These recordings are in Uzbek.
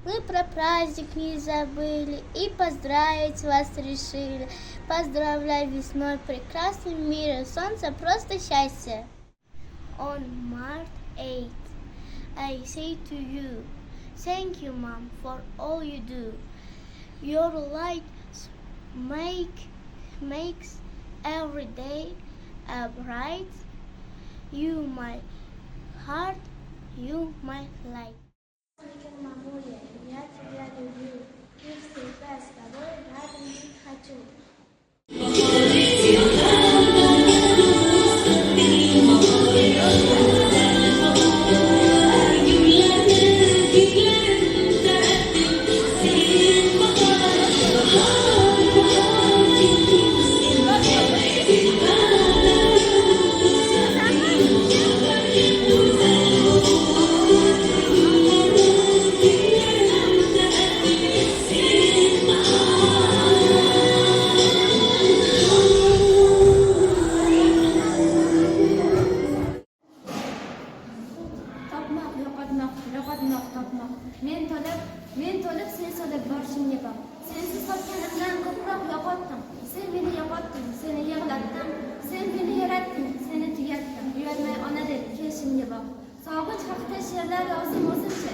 Мы про праздник не забыли и поздравить вас решили. Поздравляю весной прекрасным миром, солнце просто счастье. On March 8th, I say to you, thank you, Mom, for all you do. Your light makes every day bright. You my heart, you my light. Мамуля, я тебя люблю, и всегда с тобой рядом быть хочу. Topmoq. Men to'lib sen so'lib borishimga bor. Sensiz topganimdan ko'proq yo'qotdim. Sen meni yo'qotding, seni yig'latdim. Sen meni yaratding, seni tugatdim. Uyalmay ona deb kelishimga bor. Sog'inch haqida she'rlar yozdim o'zimcha.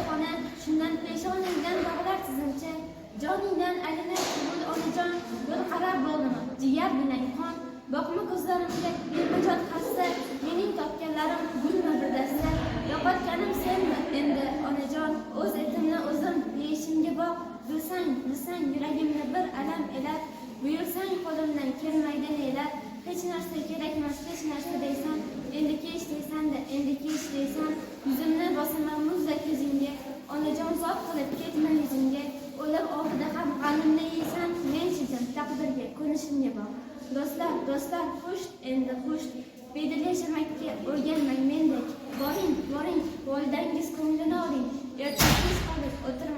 Xona shundan peshonangdan bog'lar tizimcha. Joningdan aylanib qul onajon, yo'l qarab bo'ldimi? Jigar bilan qon. Boqma ko'zlarimga bemajot hassa, mening topganlarim gulma bir dasta. Yo'qotganim senmi endi onajon, o'z etimni o'zim yeyishimga boq. Bilsang yuragimni bir alam elat, buyursang qo'limdan kelmaydi ne'lat. Hech narsa kerakmas, hech narsa deysan, endi kech deysan-da, endi kech deysan. Yuzimni bosaman muzdek ko'zingga, onajon zot qilib ketma yuzimga. O'lib oxirida ham g'amimni yeysan, men chizim taqdirga ko'nishimga bor. Do'stlar, xush, endi xush. Bedil yashamakka o'rganmang mendek. Boring, volidangiz ko'nglini oling. Ertaga kech qolib o'tirmang.